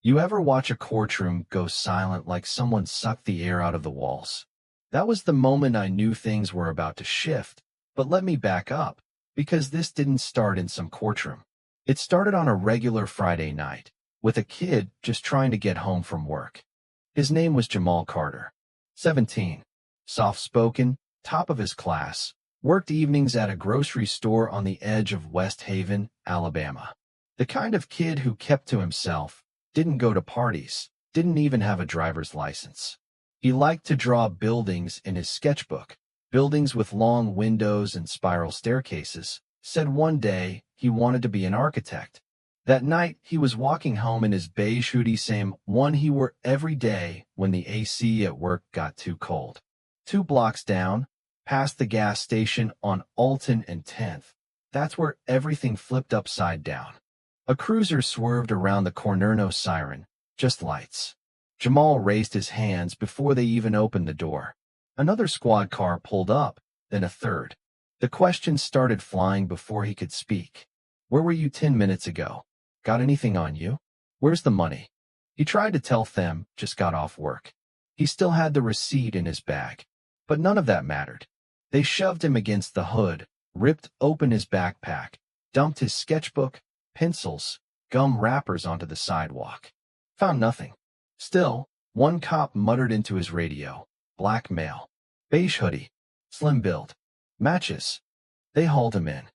You ever watch a courtroom go silent like someone sucked the air out of the walls? That was the moment I knew things were about to shift. But let me back up, because this didn't start in some courtroom. It started on a regular Friday night, with a kid just trying to get home from work. His name was Jamal Carter. 17. Soft-spoken, top of his class, worked evenings at a grocery store on the edge of West Haven, Alabama. The kind of kid who kept to himself, didn't go to parties, didn't even have a driver's license. He liked to draw buildings in his sketchbook, buildings with long windows and spiral staircases. Said one day he wanted to be an architect. That night, he was walking home in his beige hoodie, same one he wore every day when the AC at work got too cold. 2 blocks down, past the gas station on Alton and 10th, that's where everything flipped upside down. A cruiser swerved around the corner, no siren, just lights. Jamal raised his hands before they even opened the door. Another squad car pulled up, then a third. The questions started flying before he could speak. Where were you 10 minutes ago? Got anything on you? Where's the money? He tried to tell them, just got off work. He still had the receipt in his bag. But none of that mattered. They shoved him against the hood, ripped open his backpack, dumped his sketchbook, pencils, gum wrappers onto the sidewalk. Found nothing. Still, one cop muttered into his radio, black male, beige hoodie, slim build, matches. They hauled him in.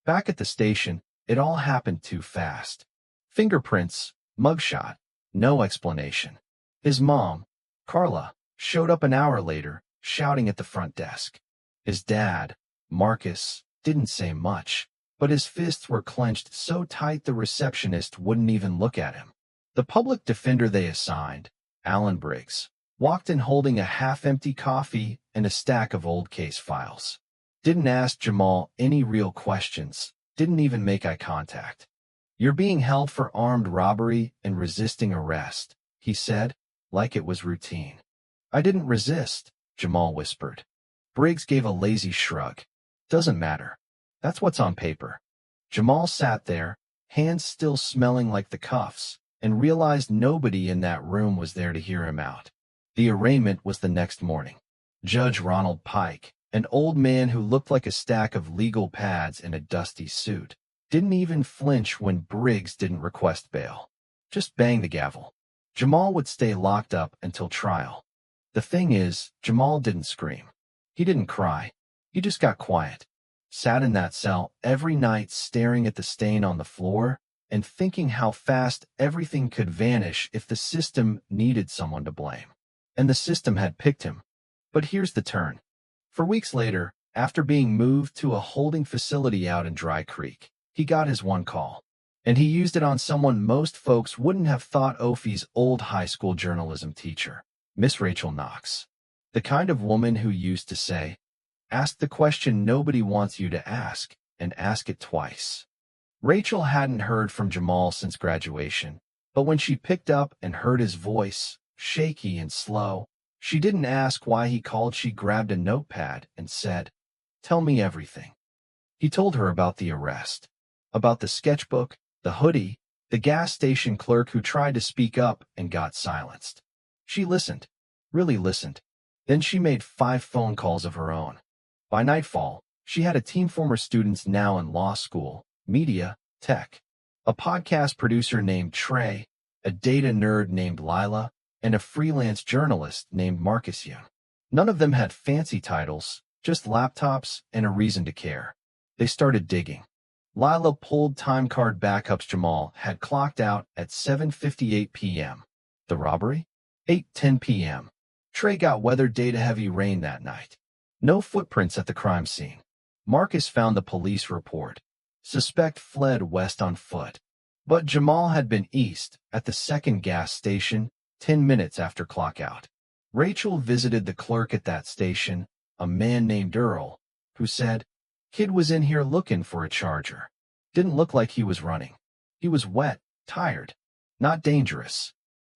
Back at the station, it all happened too fast. Fingerprints, mugshot, no explanation. His mom, Carla, showed up an hour later, shouting at the front desk. His dad, Marcus, didn't say much, but his fists were clenched so tight the receptionist wouldn't even look at him. The public defender they assigned, Alan Briggs, walked in holding a half-empty coffee and a stack of old case files. Didn't ask Jamal any real questions, didn't even make eye contact. You're being held for armed robbery and resisting arrest, he said, like it was routine. I didn't resist, Jamal whispered. Briggs gave a lazy shrug. Doesn't matter. That's what's on paper. Jamal sat there, hands still smelling like the cuffs, and realized nobody in that room was there to hear him out. The arraignment was the next morning. Judge Ronald Pike, an old man who looked like a stack of legal pads in a dusty suit, didn't even flinch when Briggs didn't request bail. Just bang the gavel. Jamal would stay locked up until trial. The thing is, Jamal didn't scream. He didn't cry. He just got quiet. Sat in that cell every night staring at the stain on the floor and thinking how fast everything could vanish if the system needed someone to blame. And the system had picked him. But here's the turn. For weeks later, after being moved to a holding facility out in Dry Creek, he got his one call. And he used it on someone most folks wouldn't have thought: Ophi's old high school journalism teacher, Miss Rachel Knox. The kind of woman who used to say, ask the question nobody wants you to ask, and ask it twice. Rachel hadn't heard from Jamal since graduation, but when she picked up and heard his voice, shaky and slow, she didn't ask why he called. She grabbed a notepad and said, tell me everything. He told her about the arrest, about the sketchbook, the hoodie, the gas station clerk who tried to speak up and got silenced. She listened, really listened. Then she made 5 phone calls of her own. By nightfall, she had a team: former students now in law school, media, tech, a podcast producer named Trey, a data nerd named Lila, and a freelance journalist named Marcus Young. None of them had fancy titles, just laptops and a reason to care. They started digging. Lila pulled timecard backups. Jamal had clocked out at 7:58 p.m. The robbery? 8:10 p.m. Trey got weather data: heavy rain that night. No footprints at the crime scene. Marcus found the police report. Suspect fled west on foot. But Jamal had been east, at the second gas station, 10 minutes after clockout. Rachel visited the clerk at that station, a man named Earl, who said, kid was in here looking for a charger. Didn't look like he was running. He was wet, tired, not dangerous.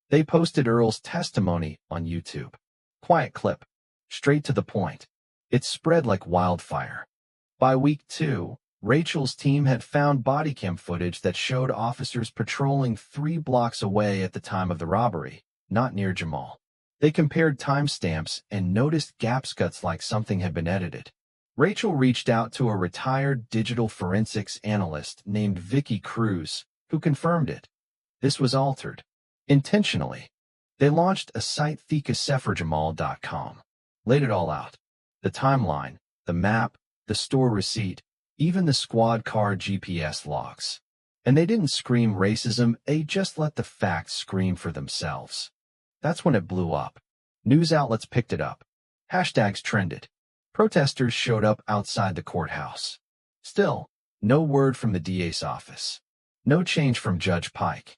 They posted Earl's testimony on YouTube. Quiet clip, straight to the point. It spread like wildfire. By week 2, Rachel's team had found body cam footage that showed officers patrolling 3 blocks away at the time of the robbery, not near Jamal. They compared timestamps and noticed gaps cuts like something had been edited. Rachel reached out to a retired digital forensics analyst named Vicky Cruz, who confirmed it. This was altered. Intentionally. They launched a site fictional.com. Laid it all out. The timeline, the map, the store receipt, even the squad car GPS logs. And they didn't scream racism, they just let the facts scream for themselves. That's when it blew up. News outlets picked it up. Hashtags trended. Protesters showed up outside the courthouse. Still, no word from the DA's office. No change from Judge Pike.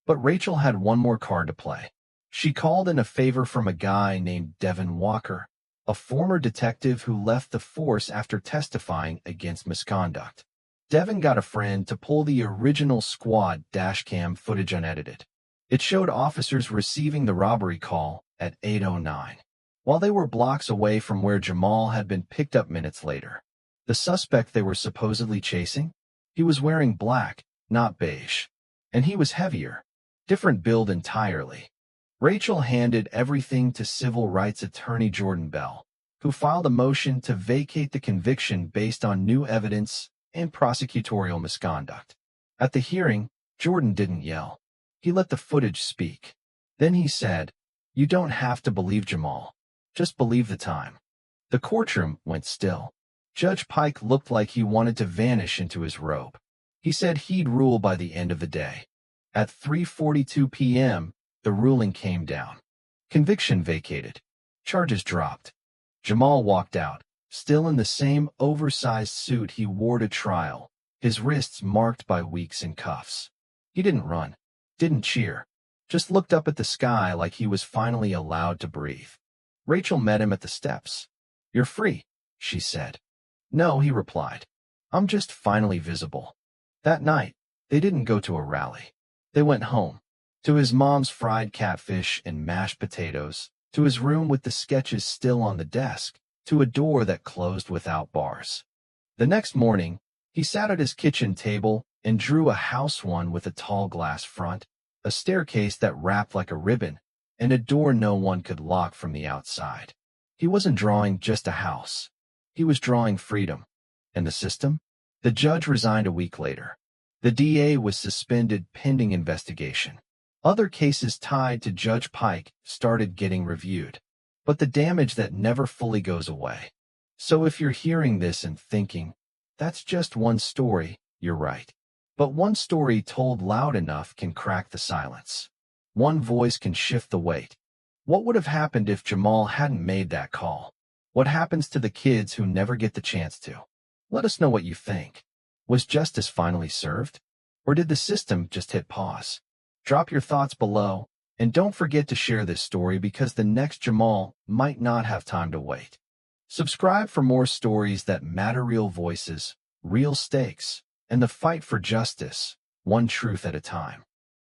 But Rachel had one more card to play. She called in a favor from a guy named Devin Walker, a former detective who left the force after testifying against misconduct. Devin got a friend to pull the original squad dashcam footage unedited. It showed officers receiving the robbery call at 8:09, while they were blocks away from where Jamal had been picked up minutes later. The suspect they were supposedly chasing? He was wearing black, not beige. And he was heavier. Different build entirely. Rachel handed everything to civil rights attorney Jordan Bell, who filed a motion to vacate the conviction based on new evidence and prosecutorial misconduct. At the hearing, Jordan didn't yell. He let the footage speak. Then he said, "You don't have to believe Jamal. Just believe the time." The courtroom went still. Judge Pike looked like he wanted to vanish into his robe. He said he'd rule by the end of the day. At 3:42 p.m., the ruling came down. Conviction vacated. Charges dropped. Jamal walked out, still in the same oversized suit he wore to trial, his wrists marked by weeks in cuffs. He didn't run, didn't cheer, just looked up at the sky like he was finally allowed to breathe. Rachel met him at the steps. "You're free," she said. "No," he replied. "I'm just finally visible." That night, they didn't go to a rally. They went home. To his mom's fried catfish and mashed potatoes, to his room with the sketches still on the desk, to a door that closed without bars. The next morning, he sat at his kitchen table and drew a house one with a tall glass front, a staircase that wrapped like a ribbon, and a door no one could lock from the outside. He wasn't drawing just a house. He was drawing freedom. And the system? The judge resigned a week later. The DA was suspended pending investigation. Other cases tied to Judge Pike started getting reviewed. But the damage that never fully goes away. So if you're hearing this and thinking, that's just one story, you're right. But one story told loud enough can crack the silence. One voice can shift the weight. What would have happened if Jamal hadn't made that call? What happens to the kids who never get the chance to? Let us know what you think. Was justice finally served? Or did the system just hit pause? Drop your thoughts below, and don't forget to share this story because the next Jamal might not have time to wait. Subscribe for more stories that matter, real voices, real stakes, and the fight for justice, one truth at a time.